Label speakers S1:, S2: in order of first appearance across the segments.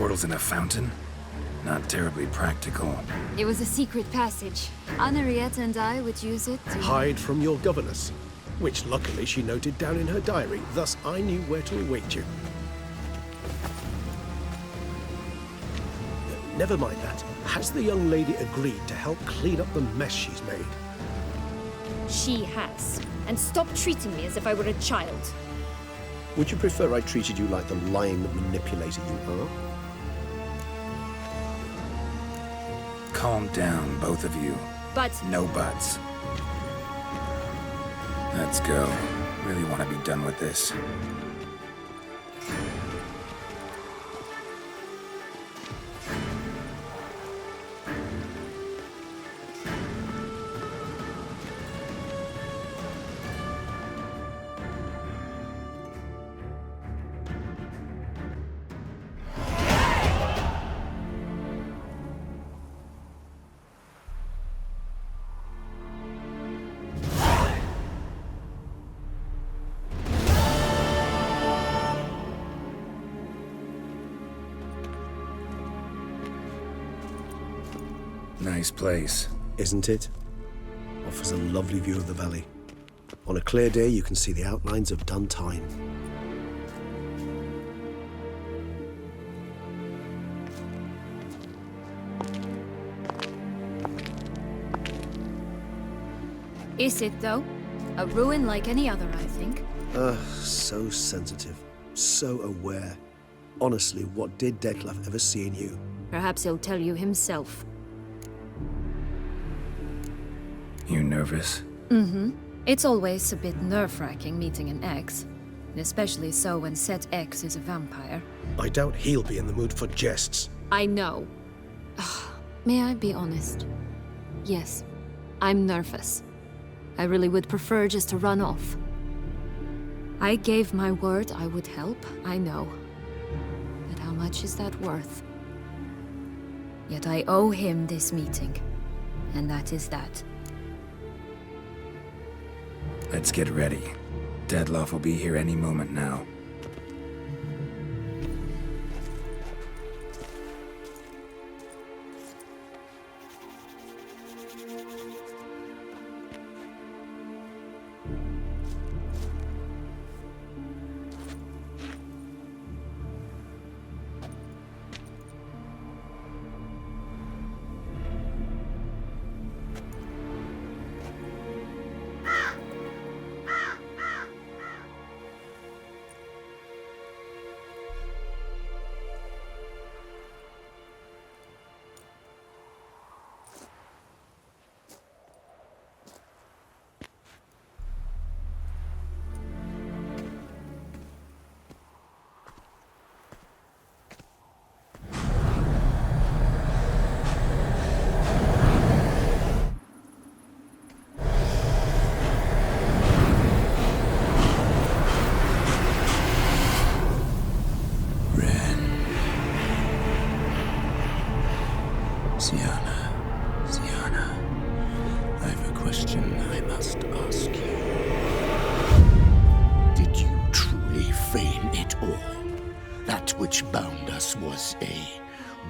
S1: portals in a fountain? Not terribly practical.
S2: It was a secret passage. Henriette and I would use it to...
S3: Hide from your governess, which luckily she noted down in her diary, thus I knew where to await you. Never mind that. Has the young lady agreed to help clean up the mess she's made?
S2: She has. And stop treating me as if I were a child.
S3: Would you prefer I treated you like the lying manipulator you are?
S1: Calm down, both of you.
S2: But...
S1: No buts. Let's go. Really want to be done with this. Nice place.
S3: Isn't it? Offers a lovely view of the valley. On a clear day, you can see the outlines of Duntine.
S2: Is it, though? A ruin like any other, I think.
S3: So sensitive. So aware. Honestly, what did Detlef ever see in you?
S2: Perhaps he'll tell you himself.
S1: You nervous?
S2: Mm-hmm. It's always a bit nerve-wracking meeting an ex. And especially so when said ex is a vampire.
S3: I doubt he'll be in the mood for jests.
S2: I know. May I be honest? Yes, I'm nervous. I really would prefer just to run off. I gave my word I would help, I know. But how much is that worth? Yet I owe him this meeting. And that is that.
S1: Let's get ready. Detlef will be here any moment now. Sienna, I have a question I must ask you. Did you truly feign it all? That which bound us was a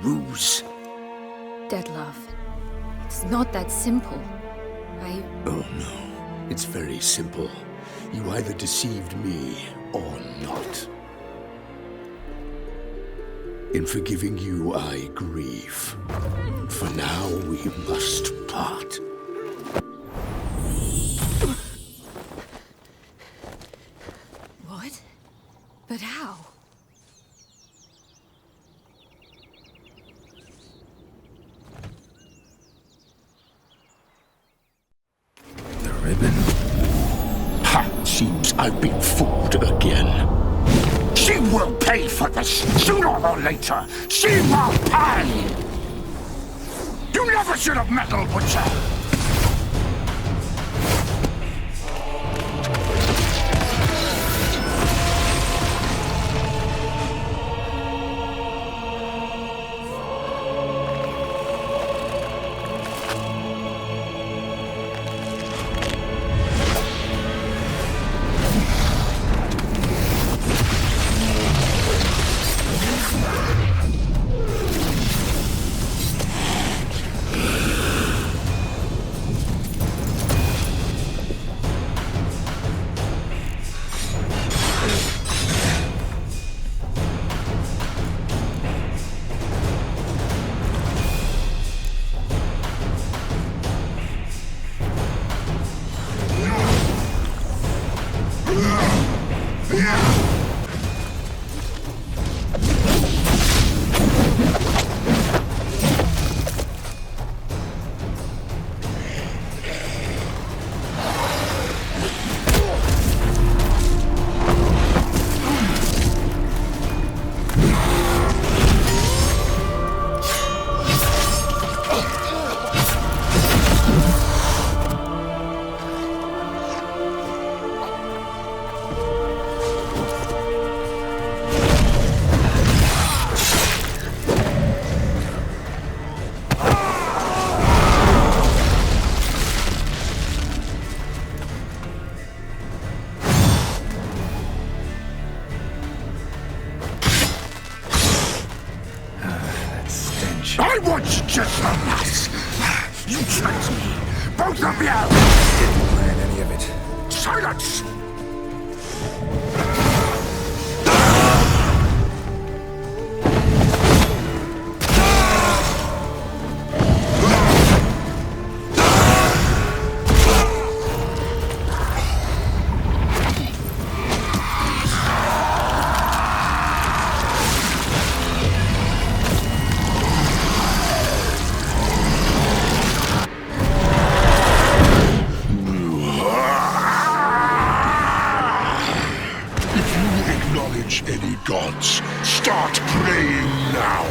S1: ruse?
S2: Detlef, it's not that simple.
S1: Oh no, it's very simple. You either deceived me or not. In forgiving you, I grieve. For now, we must part.
S2: What? But how?
S1: The ribbon.
S4: Ha! Seems I've been fooled again. She will pay for this, sooner or later. She will pay! You never should have meddled with her! I was just a mess. You tricked me. Both of you.
S3: Didn't plan any of it.
S4: Silence!
S1: Any gods, start praying now!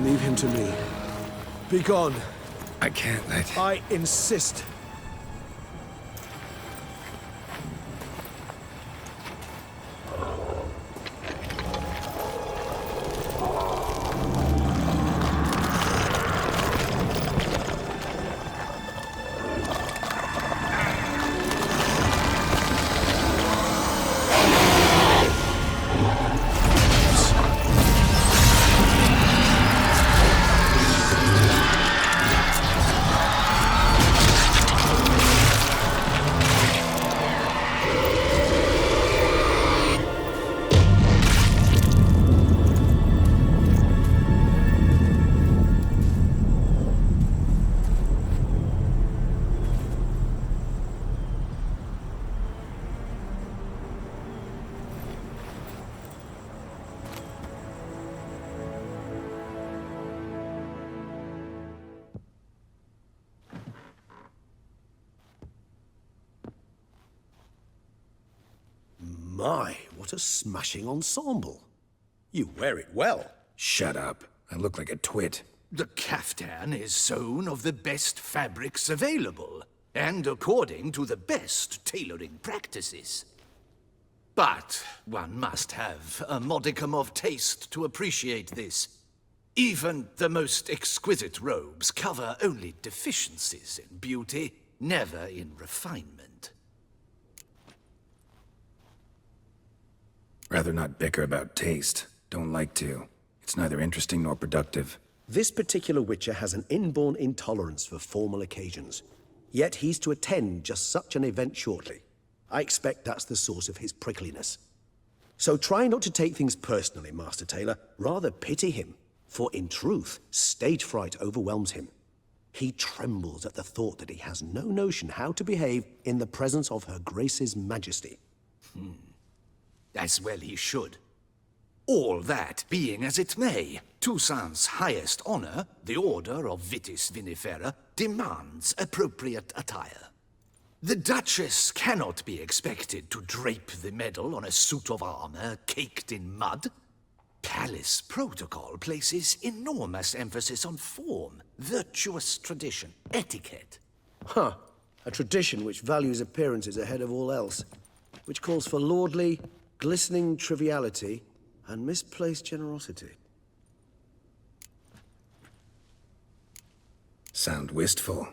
S3: Leave him to me. Be gone.
S5: I can't let...
S3: I insist. My, what a smashing ensemble. You wear it well.
S5: Shut up. I look like a twit.
S6: The caftan is sewn of the best fabrics available, and according to the best tailoring practices. But one must have a modicum of taste to appreciate this. Even the most exquisite robes cover only deficiencies in beauty, never in refinement.
S5: Rather not bicker about taste. Don't like to. It's neither interesting nor productive.
S3: This particular Witcher has an inborn intolerance for formal occasions. Yet he's to attend just such an event shortly. I expect that's the source of his prickliness. So try not to take things personally, Master Taylor. Rather pity him. For in truth, stage fright overwhelms him. He trembles at the thought that he has no notion how to behave in the presence of Her Grace's Majesty.
S6: As well he should. All that being as it may, Toussaint's highest honor, the Order of Vitis Vinifera, demands appropriate attire. The Duchess cannot be expected to drape the medal on a suit of armor caked in mud. Palace protocol places enormous emphasis on form, virtuous tradition, etiquette.
S3: Huh. A tradition which values appearances ahead of all else. Which calls for lordly, glistening triviality and misplaced generosity.
S5: Sound wistful.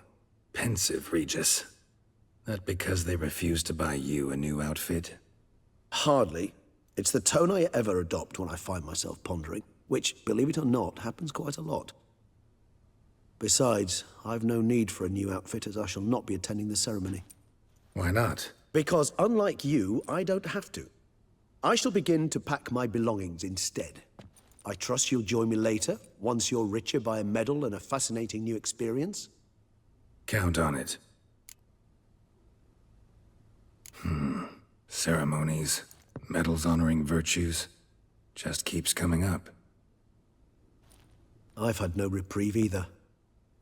S5: Pensive, Regis. That because they refuse to buy you a new outfit?
S3: Hardly. It's the tone I ever adopt when I find myself pondering, which, believe it or not, happens quite a lot. Besides, I've no need for a new outfit as I shall not be attending the ceremony.
S5: Why not?
S3: Because unlike you, I don't have to. I shall begin to pack my belongings instead. I trust you'll join me later, once you're richer by a medal and a fascinating new experience?
S5: Count on it. Ceremonies, medals honoring virtues, just keeps coming up.
S3: I've had no reprieve either.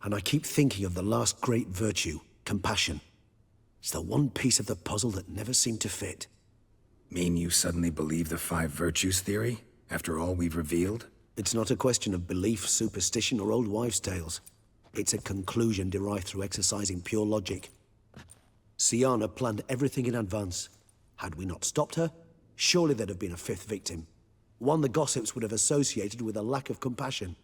S3: And I keep thinking of the last great virtue, compassion. It's the one piece of the puzzle that never seemed to fit.
S5: Mean you suddenly believe the 5 virtues theory, after all we've revealed?
S3: It's not a question of belief, superstition, or old wives' tales. It's a conclusion derived through exercising pure logic. Syanna planned everything in advance. Had we not stopped her, surely there'd have been a 5th victim. One the gossips would have associated with a lack of compassion.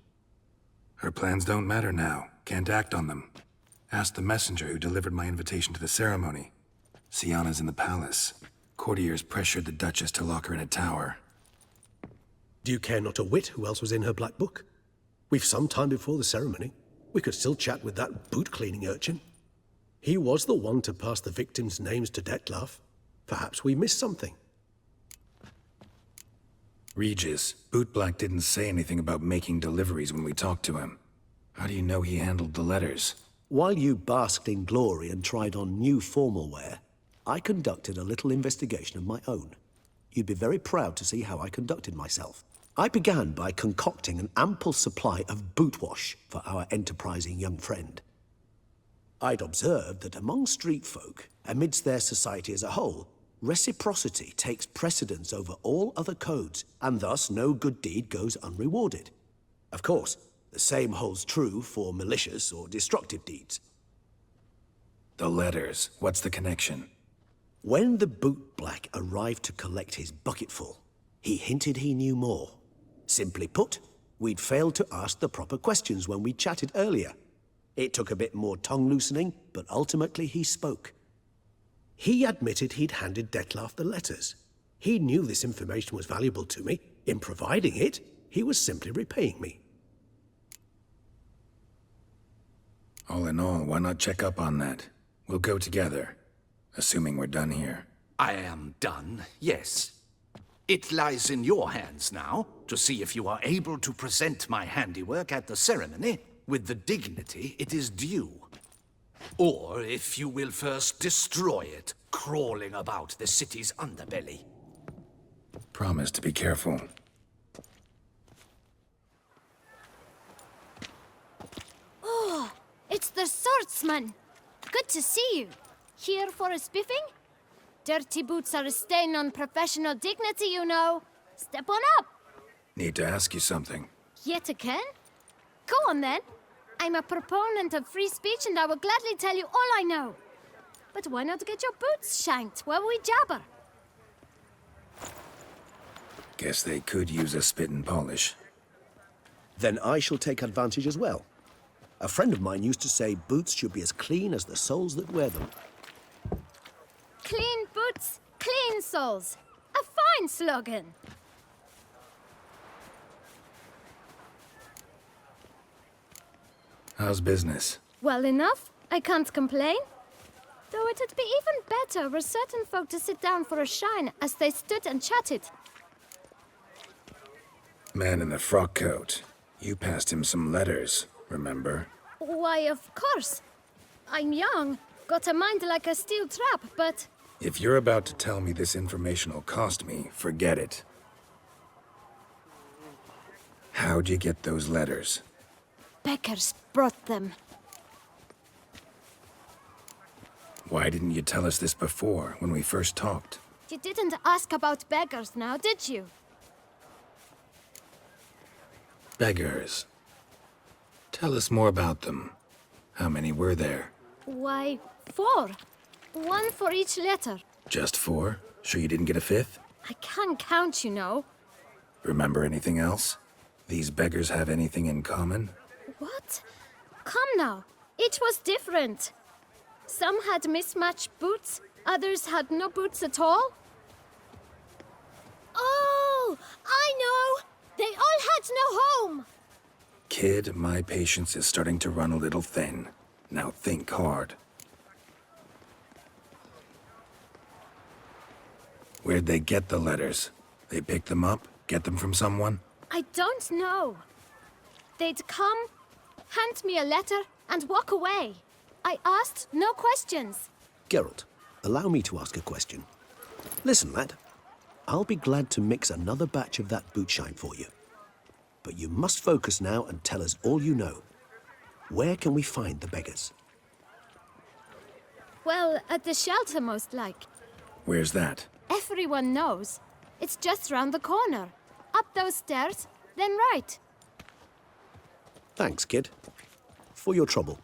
S5: Her plans don't matter now. Can't act on them. Ask the messenger who delivered my invitation to the ceremony. Syanna's in the palace. Courtiers pressured the Duchess to lock her in a tower.
S3: Do you care not a whit who else was in her black book? We've some time before the ceremony. We could still chat with that boot-cleaning urchin. He was the one to pass the victims' names to Dettlaff. Perhaps we missed something.
S5: Regis, Bootblack didn't say anything about making deliveries when we talked to him. How do you know he handled the letters?
S3: While you basked in glory and tried on new formal wear, I conducted a little investigation of my own. You'd be very proud to see how I conducted myself. I began by concocting an ample supply of boot wash for our enterprising young friend. I'd observed that among street folk, amidst their society as a whole, Reciprocity takes precedence over all other codes, and thus no good deed goes unrewarded. Of course, the same holds true for malicious or destructive deeds.
S5: The letters, what's the connection?
S3: When the bootblack arrived to collect his bucketful, he hinted he knew more. Simply put, we'd failed to ask the proper questions when we chatted earlier. It took a bit more tongue-loosening, but ultimately he spoke. He admitted he'd handed Dettlaff the letters. He knew this information was valuable to me. In providing it, he was simply repaying me.
S5: All in all, why not check up on that? We'll go together, assuming we're done here.
S6: I am done, yes. It lies in your hands now to see if you are able to present my handiwork at the ceremony with the dignity it is due. Or if you will first destroy it, crawling about the city's underbelly.
S5: Promise to be careful.
S7: Oh, it's the swordsman. Good to see you. Here for a spiffing? Dirty boots are a stain on professional dignity, you know. Step on up.
S5: Need to ask you something.
S7: Yet again? Go on then. I'm a proponent of free speech and I will gladly tell you all I know. But why not get your boots shanked while we jabber?
S5: Guess they could use a spit and polish.
S3: Then I shall take advantage as well. A friend of mine used to say boots should be as clean as the soles that wear them.
S7: Clean boots, clean soles. A fine slogan.
S5: How's business?
S7: Well enough. I can't complain. Though it'd be even better were certain folk to sit down for a shine as they stood and chatted.
S5: Man in the frock coat. You passed him some letters, remember?
S7: Why, of course. I'm young, got a mind like a steel trap, but...
S5: If you're about to tell me this information will cost me, forget it. How'd you get those letters?
S7: Beggars brought them.
S5: Why didn't you tell us this before, when we first talked?
S7: You didn't ask about beggars now, did you?
S5: Beggars. Tell us more about them. How many were there?
S7: Why, 4. 1 for each letter.
S5: Just 4? Sure you didn't get a 5th?
S7: I can't count, you know.
S5: Remember anything else? These beggars have anything in common?
S7: What? Come now. Each was different. Some had mismatched boots, others had no boots at all. Oh, I know! They all had no home!
S5: Kid, my patience is starting to run a little thin. Now think hard. Where'd they get the letters? They pick them up? Get them from someone?
S7: I don't know. They'd come, hand me a letter, and walk away. I asked no questions.
S3: Geralt, allow me to ask a question. Listen, lad. I'll be glad to mix another batch of that bootshine for you. But you must focus now and tell us all you know. Where can we find the beggars?
S7: Well, at the shelter, most like.
S5: Where's that?
S7: Everyone knows. It's just round the corner. Up those stairs, then right.
S3: Thanks, kid. For your trouble.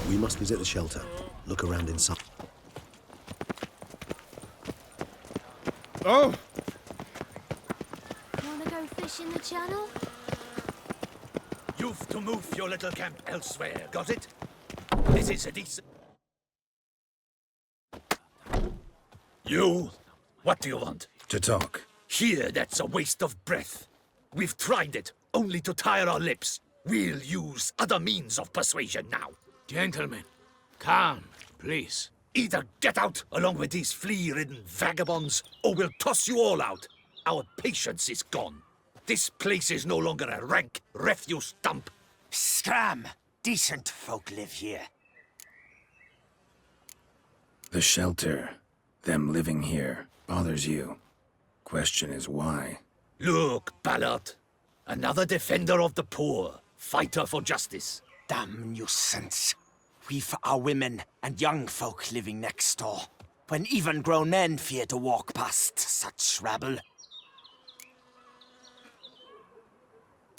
S3: We must visit the shelter. Look around inside.
S8: Oh!
S7: Wanna go fish in the channel?
S6: You've to move your little camp elsewhere, got it? This is a decent... You? What do you want?
S5: To talk.
S6: Here, that's a waste of breath. We've tried it, only to tire our lips. We'll use other means of persuasion now.
S8: Gentlemen, calm, please.
S6: Either get out along with these flea-ridden vagabonds, or we'll toss you all out. Our patience is gone. This place is no longer a rank refuse dump.
S9: Scram! Decent folk live here.
S5: The shelter, them living here, bothers you. Question is why?
S6: Look, Ballard. Another defender of the poor. Fighter for justice.
S9: Damn nuisance. We've our women and young folk living next door, when even grown men fear to walk past such rabble.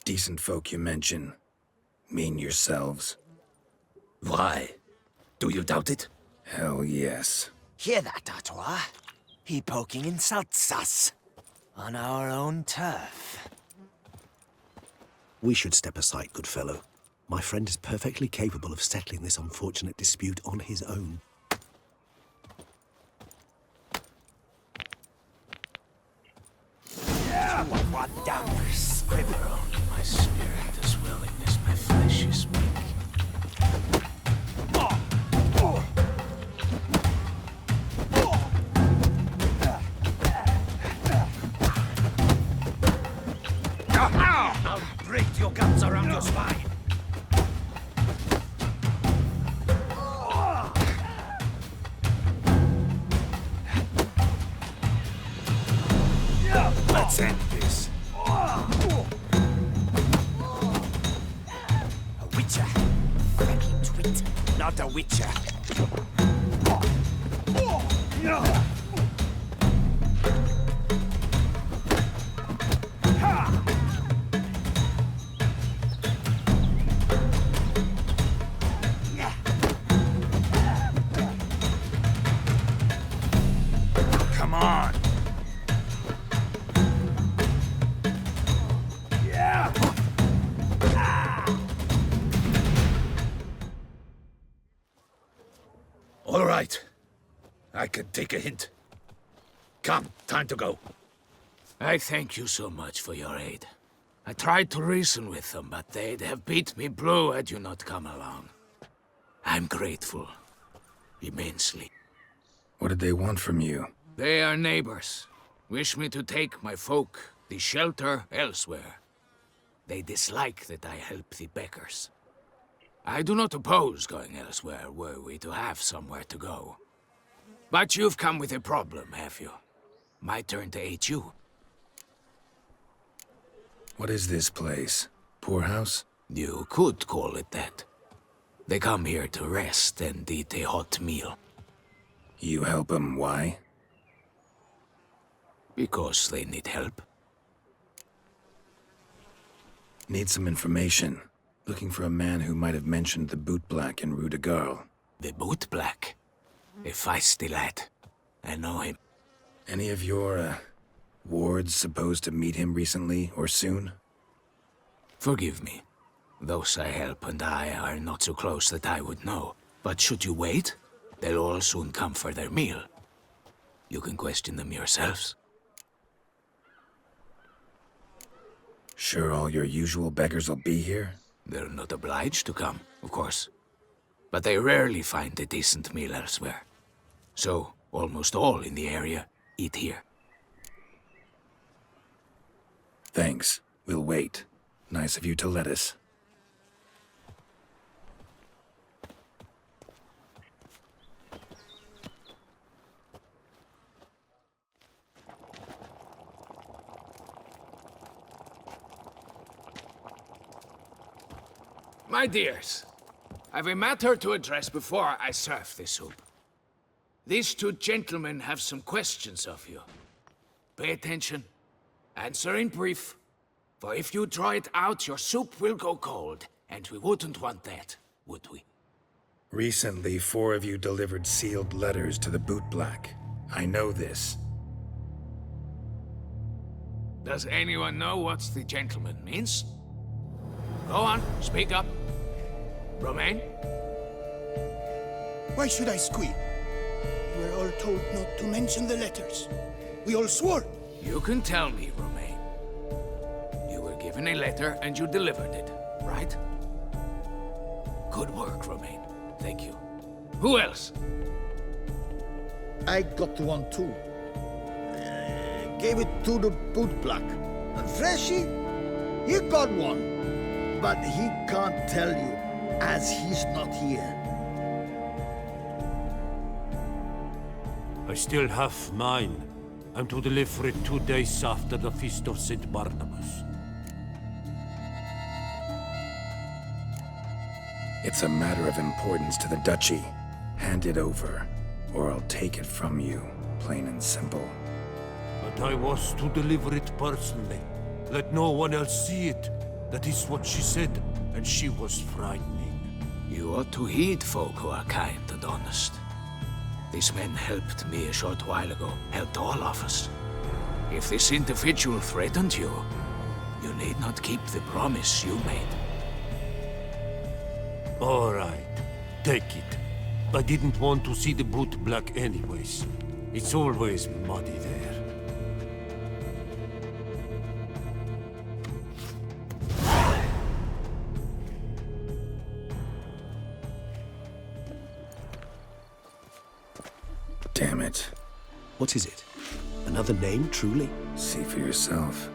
S5: Decent folk you mention. Mean yourselves?
S6: Why? Do you doubt it?
S5: Hell yes.
S9: Hear that, Artois? He poking insults us. On our own turf.
S3: We should step aside, good fellow. My friend is perfectly capable of settling this unfortunate dispute on his own.
S9: What damn scribble?
S8: My spirit is willing as my flesh is weak.
S6: I'll break your guts around your spine.
S5: Let's end this.
S9: A witcher. Cracking twit. Not a witcher.
S5: Come on.
S6: All right. I can take a hint. Come, time to go.
S8: I thank you so much for your aid. I tried to reason with them, but they'd have beat me blue had you not come along. I'm grateful. Immensely.
S5: What did they want from you?
S8: They are neighbors. Wish me to take my folk, the shelter, elsewhere. They dislike that I help the beggars. I do not oppose going elsewhere, were we to have somewhere to go. But you've come with a problem, have you? My turn to aid you.
S5: What is this place? Poorhouse?
S8: You could call it that. They come here to rest and eat a hot meal.
S5: You help them, why?
S8: Because they need help.
S5: Need some information. Looking for a man who might have mentioned the boot black in Rue de Garl.
S8: The boot black? A feisty lad. I know him.
S5: Any of your, wards supposed to meet him recently or soon?
S8: Forgive me. Those I help and I are not so close that I would know. But should you wait, they'll all soon come for their meal. You can question them yourselves.
S5: Sure all your usual beggars will be here?
S8: They're not obliged to come, of course. But they rarely find a decent meal elsewhere. So, almost all in the area eat here.
S5: Thanks. We'll wait. Nice of you to let us.
S8: My dears, I've a matter to address before I serve the soup. These two gentlemen have some questions of you. Pay attention. Answer in brief. For if you draw it out, your soup will go cold. And we wouldn't want that, would we?
S5: Recently, 4 of you delivered sealed letters to the boot black. I know this.
S8: Does anyone know what the gentleman means? Go on, speak up. Romain?
S10: Why should I squeal? We were all told not to mention the letters. We all swore.
S8: You can tell me, Romain. You were given a letter and you delivered it, right? Good work, Romain. Thank you. Who else?
S10: I got one too. Gave it to the boot black. And Freshy, he got one. But he can't tell you, as he's not here.
S11: I still have mine. I'm to deliver it 2 days after the Feast of St. Barnabas.
S5: It's a matter of importance to the Duchy. Hand it over, or I'll take it from you, plain and simple.
S11: But I was to deliver it personally. Let no one else see it. That is what she said, and she was frightening.
S8: You ought to heed folk who are kind and honest. These men helped me a short while ago, helped all of us. If this individual threatened you, you need not keep the promise you made.
S11: All right, take it. I didn't want to see the boot black anyways. It's always muddy there.
S5: Damn it.
S3: What is it? Another name, truly?
S5: See for yourself.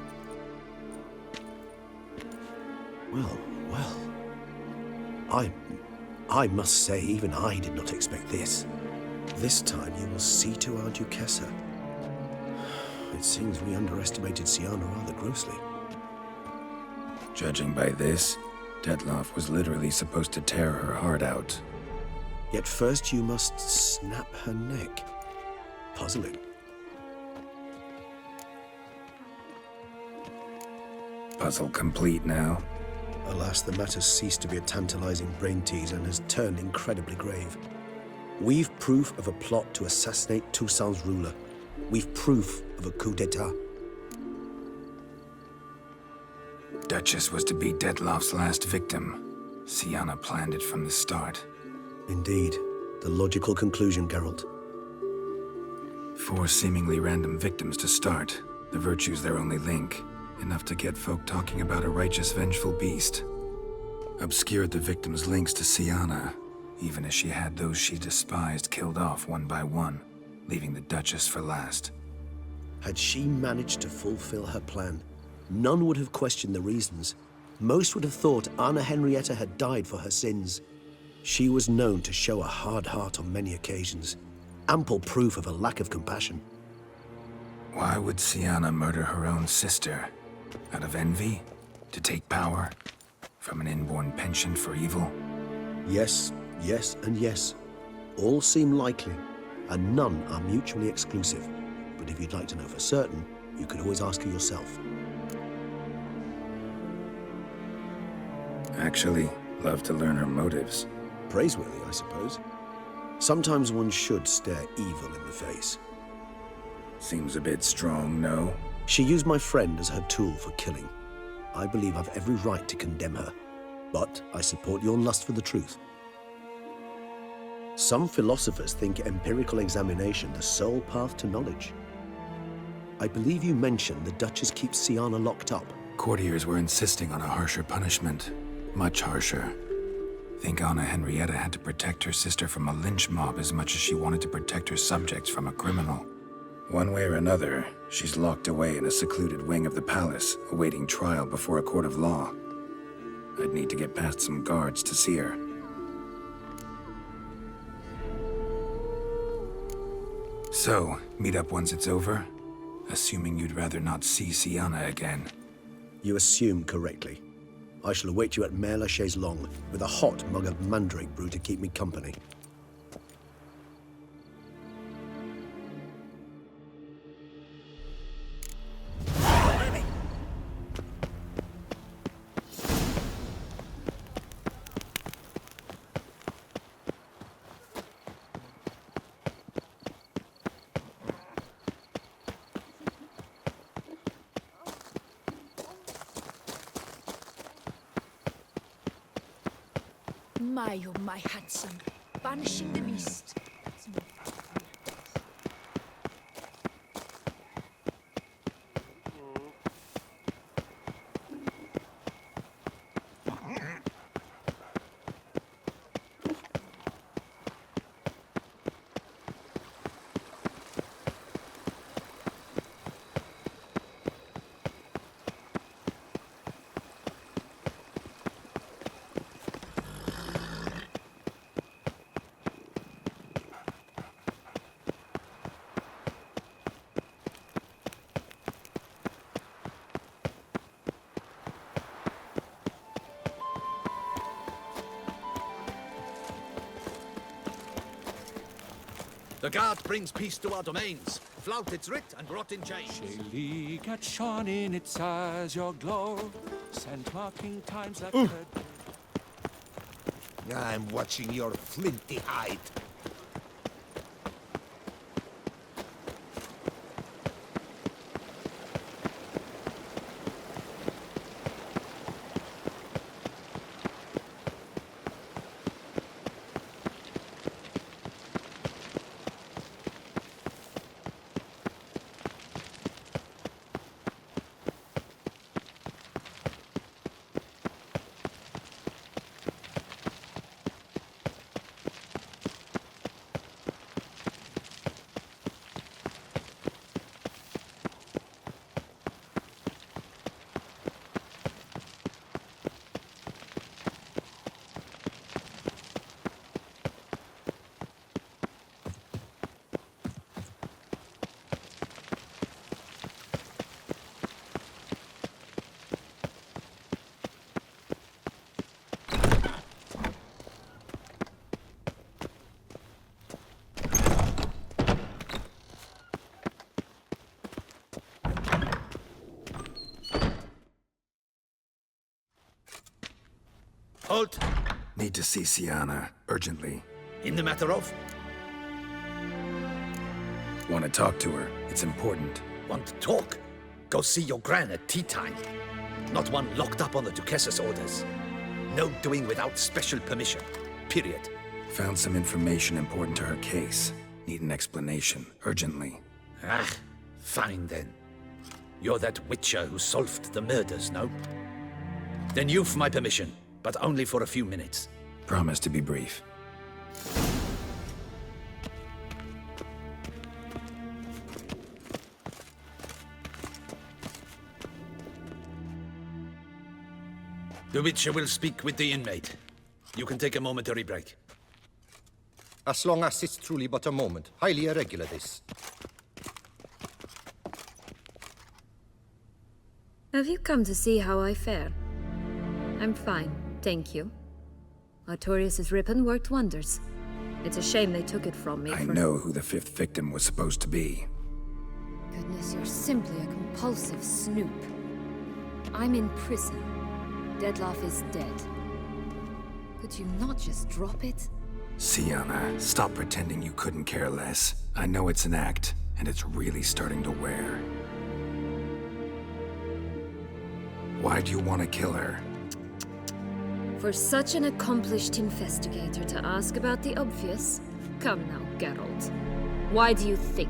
S3: Well. I must say, even I did not expect this. This time you will see to our Duchessa. It seems we underestimated Siana rather grossly.
S5: Judging by this, Detloff was literally supposed to tear her heart out.
S3: Yet first you must snap her neck. Puzzling.
S5: Puzzle complete now.
S3: Alas, the matter's ceased to be a tantalizing brain tease and has turned incredibly grave. We've proof of a plot to assassinate Toussaint's ruler. We've proof of a coup d'etat.
S5: Duchess was to be Detloff's last victim. Siana planned it from the start.
S3: Indeed. The logical conclusion, Geralt.
S5: 4 seemingly random victims to start. The virtue's their only link. Enough to get folk talking about a righteous, vengeful beast. Obscured the victims' links to Siana, even as she had those she despised killed off one by one, leaving the Duchess for last.
S3: Had she managed to fulfill her plan, none would have questioned the reasons. Most would have thought Anna Henrietta had died for her sins. She was known to show a hard heart on many occasions. Ample proof of a lack of compassion.
S5: Why would Siana murder her own sister? Out of envy? To take power? From an inborn penchant for evil?
S3: Yes, and yes. All seem likely, and none are mutually exclusive. But if you'd like to know for certain, you could always ask her yourself.
S5: Actually, love to learn her motives.
S3: Praiseworthy, I suppose. Sometimes one should stare evil in the face.
S5: Seems a bit strong, no?
S3: She used my friend as her tool for killing. I believe I've every right to condemn her, but I support your lust for the truth. Some philosophers think empirical examination the sole path to knowledge. I believe you mentioned the Duchess keeps Siana locked up.
S5: Courtiers were insisting on a harsher punishment. Much harsher. Think Anna Henrietta had to protect her sister from a lynch mob as much as she wanted to protect her subjects from a criminal. One way or another, she's locked away in a secluded wing of the palace, awaiting trial before a court of law. I'd need to get past some guards to see her. So, meet up once it's over? Assuming you'd rather not see Siana again.
S3: You assume correctly. I shall await you at Mère la Chaise Longue, with a hot mug of mandrake brew to keep me company.
S12: Oh my handsome, banishing the beast.
S6: The guard brings peace to our domains. Flout its writ and rot in chains.
S13: Shaylee at shone in its eyes, your glow, sent marking times like a...
S10: I'm watching your flinty hide.
S6: Halt!
S5: Need to see Siana, urgently.
S6: In the matter of?
S5: Want to talk to her. It's important.
S6: Want to talk? Go see your gran at tea time. Not one locked up on the Duchess's orders. No doing without special permission. Period.
S5: Found some information important to her case. Need an explanation, urgently.
S6: Ah, fine then. You're that witcher who solved the murders, no? Then you've my permission, but only for a few minutes.
S5: Promise to be brief.
S6: The Witcher will speak with the inmate. You can take a momentary break.
S14: As long as it's truly but a moment. Highly irregular, this.
S2: Have you come to see how I fare? I'm fine, thank you. Artorius' ribbon worked wonders. It's a shame they took it from me.
S5: I know who the fifth victim was supposed to be.
S2: Goodness, you're simply a compulsive snoop. I'm in prison. Deadloff is dead. Could you not just drop it?
S5: Siana, stop pretending you couldn't care less. I know it's an act, and it's really starting to wear. Why do you want to kill her?
S2: For such an accomplished investigator to ask about the obvious? Come now, Geralt. Why do you think?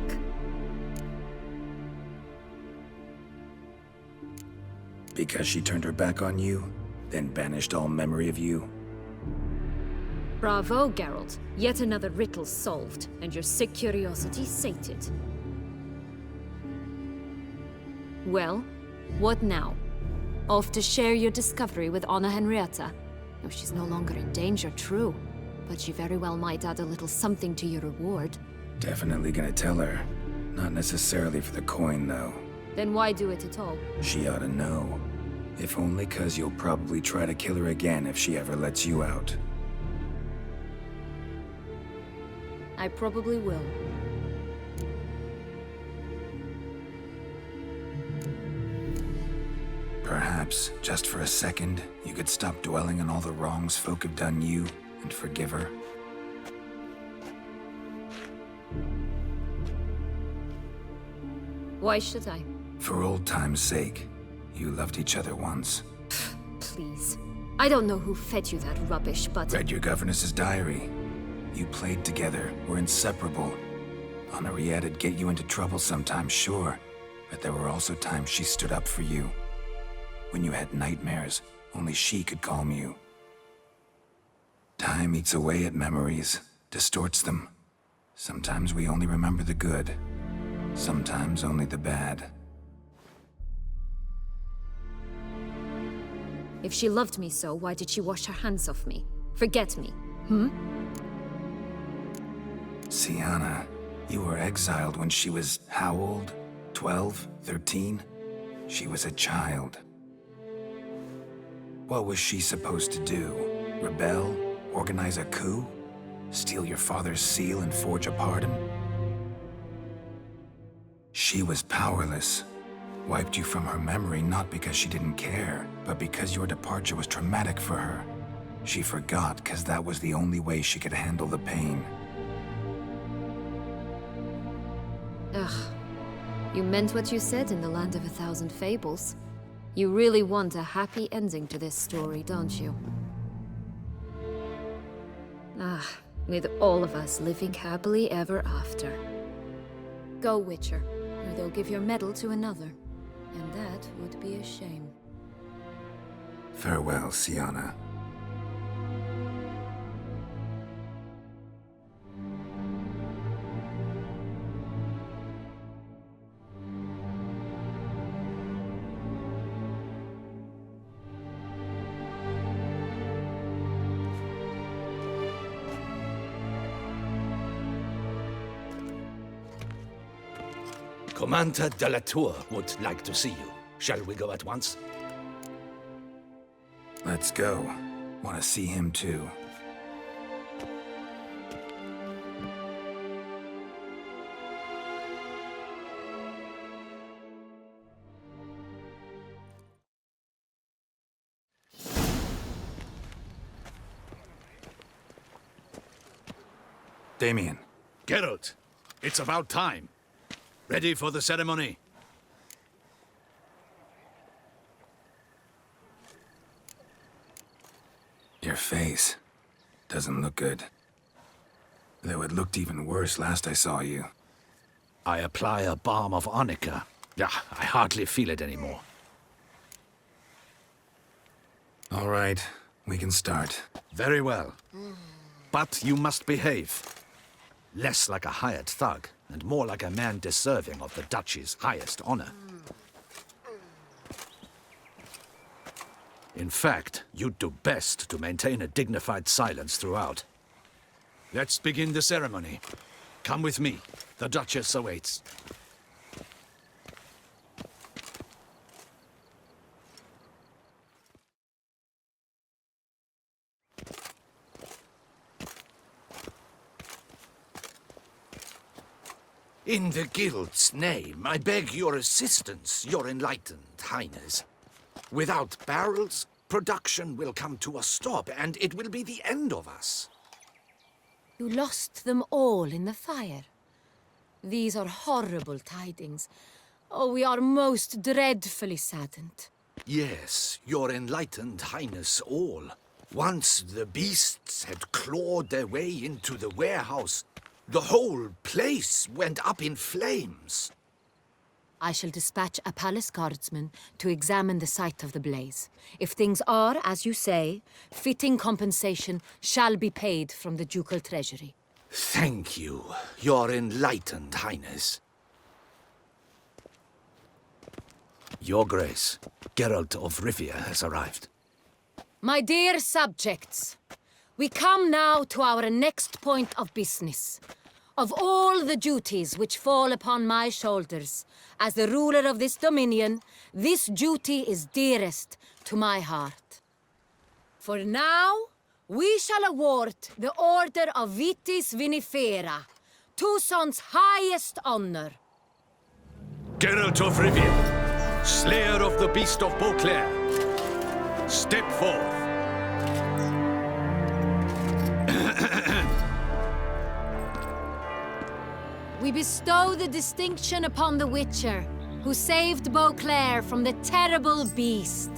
S5: Because she turned her back on you, then banished all memory of you?
S2: Bravo, Geralt. Yet another riddle solved, and your sick curiosity sated. Well, what now? Off to share your discovery with Anna Henrietta? No, she's no longer in danger, true. But she very well might add a little something to your reward.
S5: Definitely gonna tell her. Not necessarily for the coin, though.
S2: Then why do it at all?
S5: She ought to know. If only 'cause you'll probably try to kill her again if she ever lets you out.
S2: I probably will.
S5: Perhaps, just for a second, you could stop dwelling on all the wrongs folk have done you and forgive her.
S2: Why should I?
S5: For old time's sake. You loved each other once.
S2: Please. I don't know who fed you that rubbish, but...
S5: Read your governess's diary. You played together, were inseparable. Henriette'd get you into trouble sometimes, sure. But there were also times she stood up for you. When you had nightmares, only she could calm you. Time eats away at memories, distorts them. Sometimes we only remember the good. Sometimes only the bad.
S2: If she loved me so, why did she wash her hands off me? Forget me, hmm?
S5: Siana, you were exiled when she was how old? 12? 13? She was a child. What was she supposed to do? Rebel? Organize a coup? Steal your father's seal and forge a pardon? She was powerless. Wiped you from her memory not because she didn't care, but because your departure was traumatic for her. She forgot because that was the only way she could handle the pain.
S2: Ugh. You meant what you said in the Land of a Thousand Fables. You really want a happy ending to this story, don't you? Ah, with all of us living happily ever after. Go, Witcher, or they'll give your medal to another. And that would be a shame.
S5: Farewell, Siana.
S6: Commander de la Tour would like to see you. Shall we go at once?
S5: Let's go. Want to see him too. Damien.
S6: Geralt, it's about time. Ready for the ceremony?
S5: Your face doesn't look good. Though it looked even worse last I saw you.
S6: I apply a balm of arnica. Yeah, I hardly feel it anymore.
S5: All right, we can start.
S6: Very well. But you must behave. Less like a hired thug, and more like a man deserving of the Duchy's highest honor. In fact, you'd do best to maintain a dignified silence throughout. Let's begin the ceremony. Come with me. The Duchess awaits. In the Guild's name, I beg your assistance, your enlightened highness. Without barrels, production will come to a stop, and it will be the end of us.
S15: You lost them all in the fire. These are horrible tidings. Oh, we are most dreadfully saddened.
S6: Yes, your enlightened highness all. Once the beasts had clawed their way into the warehouse, the whole place went up in flames.
S15: I shall dispatch a palace guardsman to examine the site of the blaze. If things are, as you say, fitting compensation shall be paid from the ducal treasury.
S6: Thank you, your enlightened highness. Your Grace, Geralt of Rivia has arrived.
S15: My dear subjects, we come now to our next point of business. Of all the duties which fall upon my shoulders, as the ruler of this dominion, this duty is dearest to my heart. For now, we shall award the Order of Vitis Vinifera, Tucson's highest honor.
S6: Geralt of Rivia, slayer of the beast of Beauclair, step forth.
S15: We bestow the distinction upon the Witcher, who saved Beauclair from the terrible beast.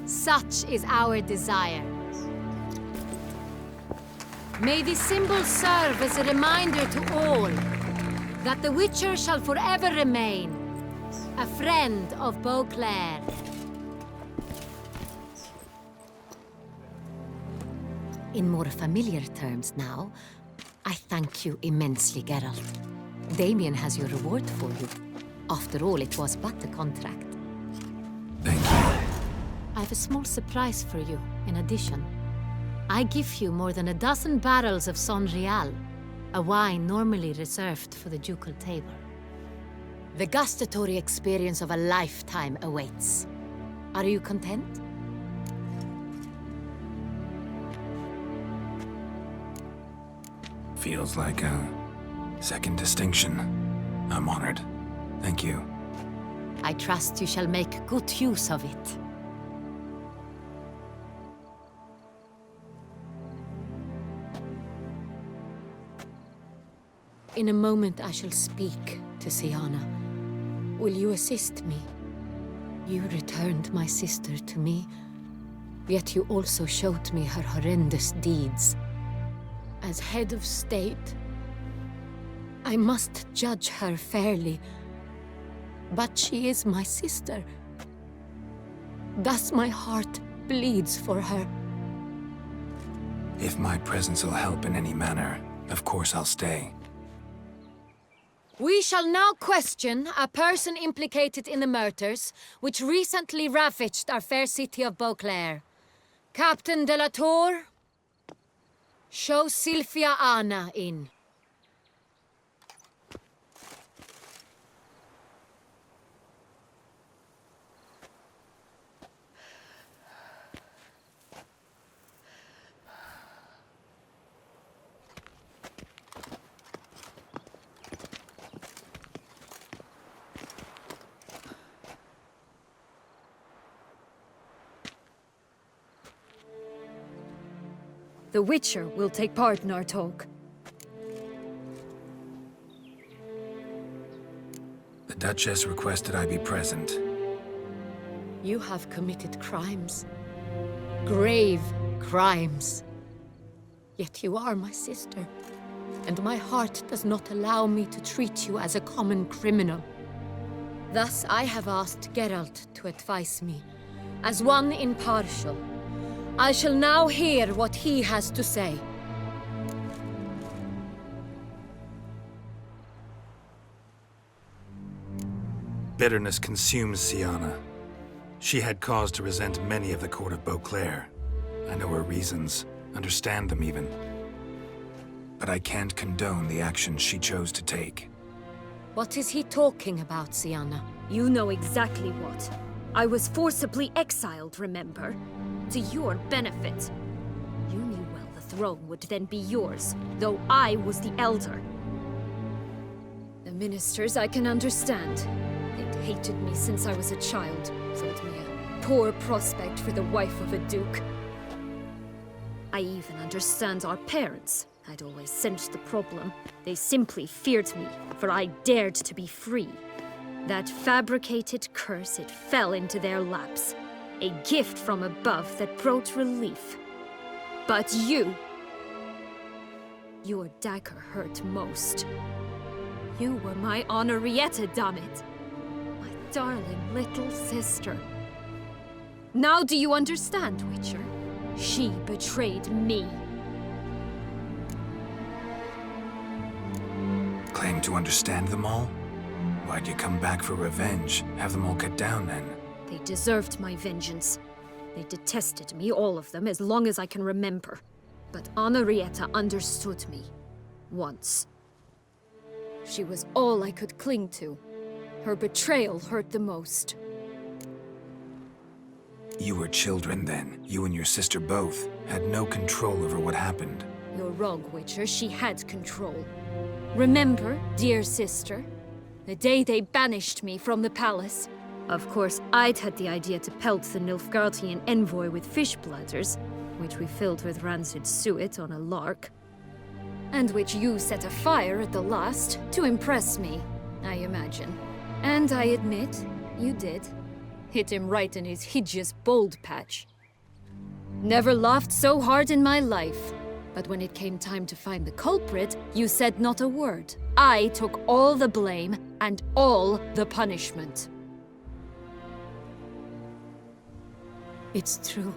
S15: Such is our desire. May this symbol serve as a reminder to all that the Witcher shall forever remain a friend of Beauclair. In more familiar terms now, I thank you immensely, Geralt. Damien has your reward for you. After all, it was but a contract.
S5: Thank you.
S15: I have a small surprise for you, in addition. I give you more than a dozen barrels of Son Real, a wine normally reserved for the ducal table. The gustatory experience of a lifetime awaits. Are you content?
S5: Feels like a second distinction. I'm honored. Thank you.
S15: I trust you shall make good use of it. In a moment I shall speak to Siana. Will you assist me? You returned my sister to me, yet you also showed me her horrendous deeds. As head of state, I must judge her fairly, but she is my sister. Thus my heart bleeds for her.
S5: If my presence will help in any manner, of course I'll stay.
S15: We shall now question a person implicated in the murders which recently ravaged our fair city of Beauclair. Captain de la Tour, show Sylvia Anna in.
S2: The Witcher will take part in our talk.
S5: The Duchess requested I be present.
S15: You have committed crimes. Grave crimes. Yet you are my sister, and my heart does not allow me to treat you as a common criminal. Thus I have asked Geralt to advise me, as one impartial. I shall now hear what he has to say.
S5: Bitterness consumes Siana. She had cause to resent many of the court of Beauclair. I know her reasons, understand them even. But I can't condone the actions she chose to take.
S15: What is he talking about, Siana?
S2: You know exactly what. I was forcibly exiled, remember? To your benefit. You knew well the throne would then be yours, though I was the elder. The ministers I can understand. They'd hated me since I was a child, thought me a poor prospect for the wife of a duke. I even understand our parents. I'd always sensed the problem. They simply feared me, for I dared to be free. That fabricated curse, it fell into their laps. A gift from above that brought relief. But you... Your dagger hurt most. You were my Henrietta, damn it. My darling little sister. Now do you understand, Witcher? She betrayed me.
S5: Claim to understand them all? Why'd you come back for revenge? Have them all cut down, then?
S2: They deserved my vengeance. They detested me, all of them, as long as I can remember. But Henrietta understood me. Once. She was all I could cling to. Her betrayal hurt the most.
S5: You were children then. You and your sister both had no control over what happened.
S2: You're wrong, Witcher. She had control. Remember, dear sister? The day they banished me from the palace. Of course, I'd had the idea to pelt the Nilfgaardian envoy with fish bladders, which we filled with rancid suet on a lark. And which you set afire at the last, to impress me, I imagine. And I admit, you did. Hit him right in his hideous bald patch. Never laughed so hard in my life. But when it came time to find the culprit, you said not a word. I took all the blame and all the punishment.
S15: It's true.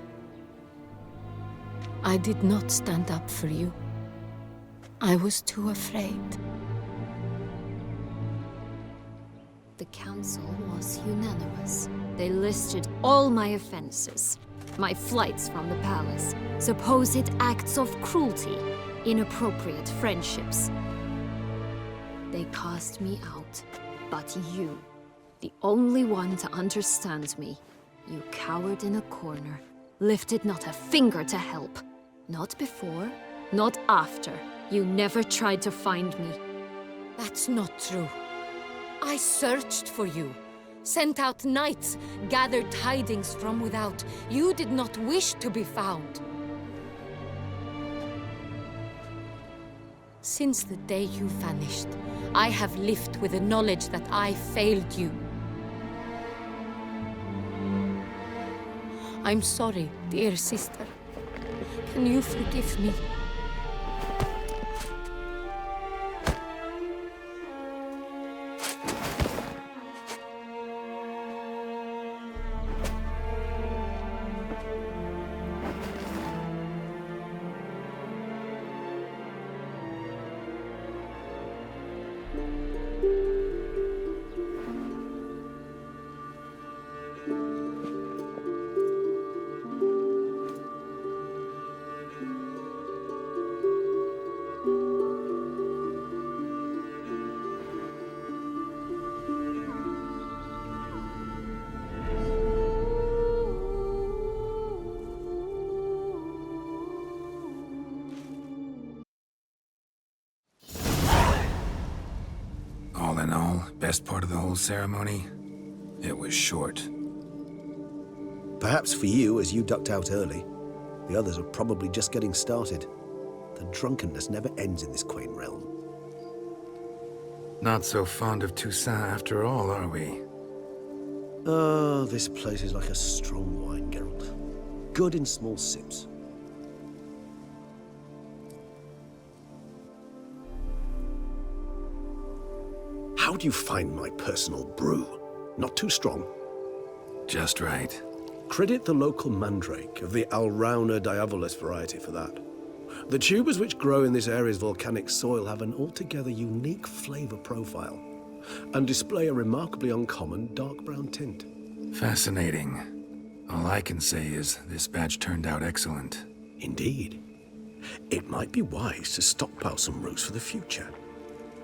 S15: I did not stand up for you. I was too afraid.
S2: The council was unanimous. They listed all my offenses. My flights from the palace, supposed acts of cruelty, inappropriate friendships. They cast me out. But you, the only one to understand me, you cowered in a corner, lifted not a finger to help. Not before, not after. You never tried to find me.
S15: That's not true. I searched for you, sent out knights, gathered tidings from without. You did not wish to be found. Since the day you vanished, I have lived with the knowledge that I failed you. I'm sorry, dear sister. Can you forgive me?
S5: All in all, best part of the whole ceremony? It was short.
S3: Perhaps for you, as you ducked out early. The others are probably just getting started. The drunkenness never ends in this quaint realm.
S5: Not so fond of Toussaint after all, are we?
S3: Oh, this place is like a strong wine, Geralt. Good in small sips. How do you find my personal brew? Not too strong?
S5: Just right.
S3: Credit the local mandrake of the Alrauna diavolis variety for that. The tubers which grow in this area's volcanic soil have an altogether unique flavor profile and display a remarkably uncommon dark brown tint.
S5: Fascinating. All I can say is this batch turned out excellent.
S3: Indeed. It might be wise to stockpile some roots for the future.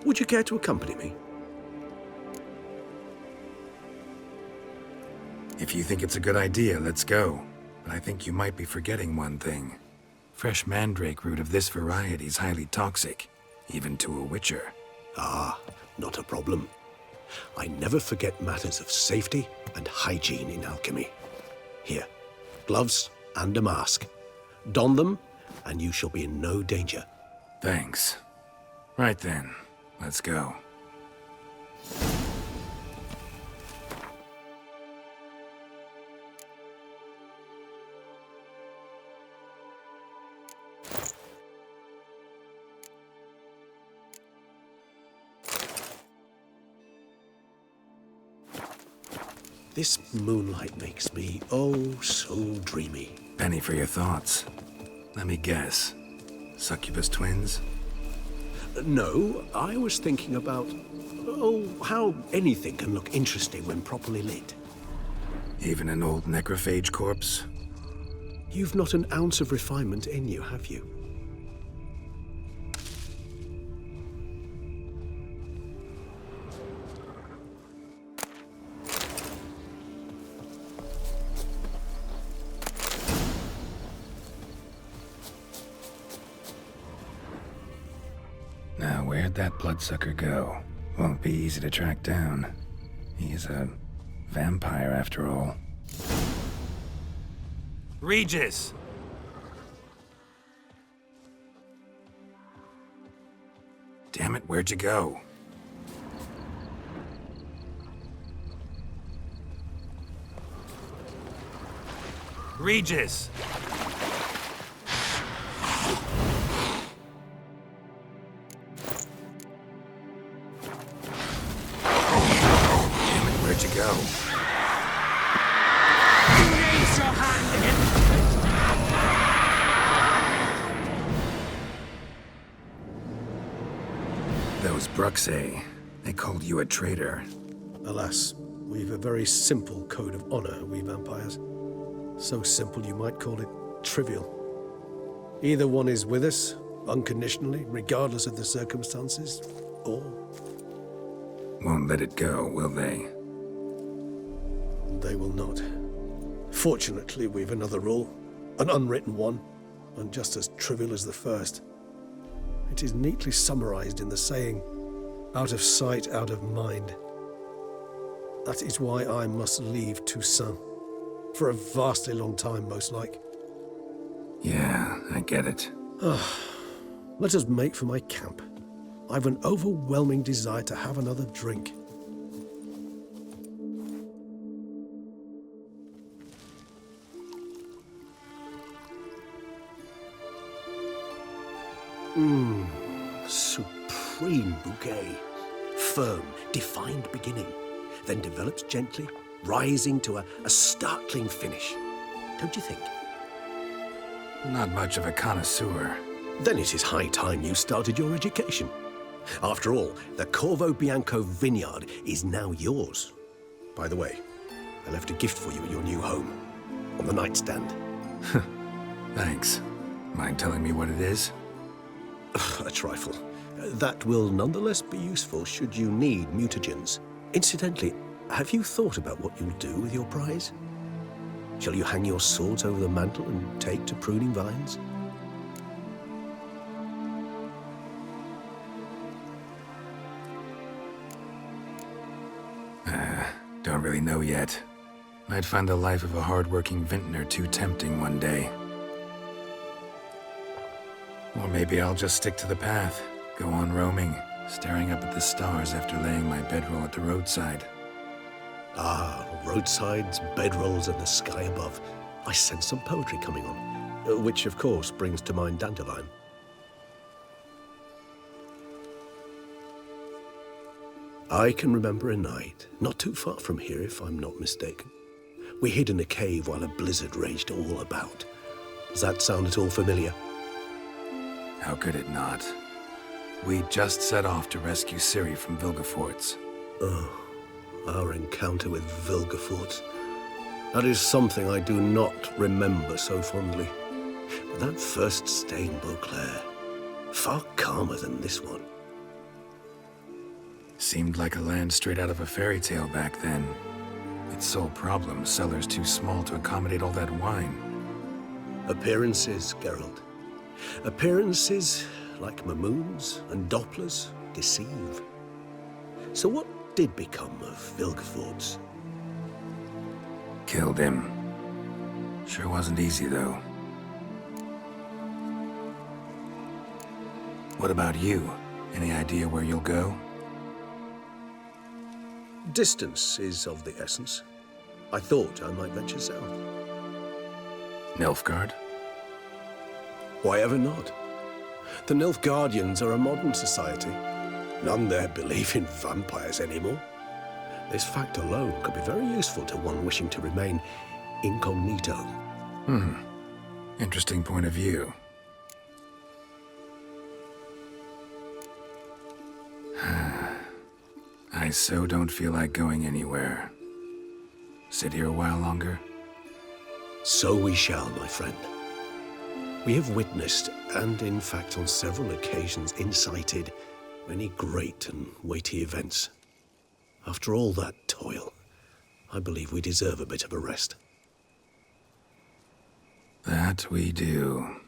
S3: Would you care to accompany me?
S5: If you think it's a good idea, let's go. But I think you might be forgetting one thing. Fresh mandrake root of this variety is highly toxic, even to a witcher.
S3: Ah, not a problem. I never forget matters of safety and hygiene in alchemy. Here, gloves and a mask. Don them, and you shall be in no danger.
S5: Thanks. Right then, let's go.
S3: This moonlight makes me, oh, so dreamy.
S5: Penny for your thoughts. Let me guess. Succubus twins?
S3: No, I was thinking about, oh, how anything can look interesting when properly lit.
S5: Even an old necrophage corpse?
S3: You've not an ounce of refinement in you, have you?
S5: Now, where'd that bloodsucker go? Won't be easy to track down. He's a vampire, after all. Regis! Damn it, where'd you go? Regis! Where'd you go?
S13: Raise your hand in.
S5: Those Bruxay, they called you a traitor.
S3: Alas, we've a very simple code of honor, we vampires. So simple you might call it trivial. Either one is with us, unconditionally, regardless of the circumstances, or...
S5: Won't let it go, will they?
S3: They will not. Fortunately, we've another rule, an unwritten one, and just as trivial as the first. It is neatly summarized in the saying, out of sight, out of mind. That is why I must leave Toussaint. For a vastly long time, most like.
S5: Yeah, I get it.
S3: Let us make for my camp. I've an overwhelming desire to have another drink. Supreme bouquet. Firm, defined beginning, then develops gently, rising to a startling finish. Don't you think?
S5: Not much of a connoisseur.
S3: Then it is high time you started your education. After all, the Corvo Bianco vineyard is now yours. By the way, I left a gift for you at your new home, on the nightstand.
S5: Thanks. Mind telling me what it is?
S3: A trifle. That will nonetheless be useful should you need mutagens. Incidentally, have you thought about what you'll do with your prize? Shall you hang your swords over the mantle and take to pruning vines?
S5: Don't really know yet. Might find the life of a hard-working vintner too tempting one day. Or maybe I'll just stick to the path, go on roaming, staring up at the stars after laying my bedroll at the roadside.
S3: Ah, roadsides, bedrolls, and the sky above. I sense some poetry coming on, which of course brings to mind Dandelion. I can remember a night, not too far from here if I'm not mistaken. We hid in a cave while a blizzard raged all about. Does that sound at all familiar?
S5: How could it not? We just set off to rescue Ciri from Vilgefortz.
S3: Oh, our encounter with Vilgefortz. That is something I do not remember so fondly. But that first stain, Beauclair, far calmer than this one.
S5: Seemed like a land straight out of a fairy tale back then. Its sole problem, cellars too small to accommodate all that wine.
S3: Appearances, Geralt. Appearances, like Mamoons and Dopplers, deceive. So what did become of Vilgefortz?
S5: Killed him. Sure wasn't easy, though. What about you? Any idea where you'll go?
S3: Distance is of the essence. I thought I might venture south.
S5: Nilfgaard?
S3: Why ever not? The Nilfgaardians are a modern society. None there believe in vampires anymore. This fact alone could be very useful to one wishing to remain incognito.
S5: Interesting point of view. I so don't feel like going anywhere. Sit here a while longer?
S3: So we shall, my friend. We have witnessed, and in fact on several occasions incited, many great and weighty events. After all that toil, I believe we deserve a bit of a rest.
S5: That we do.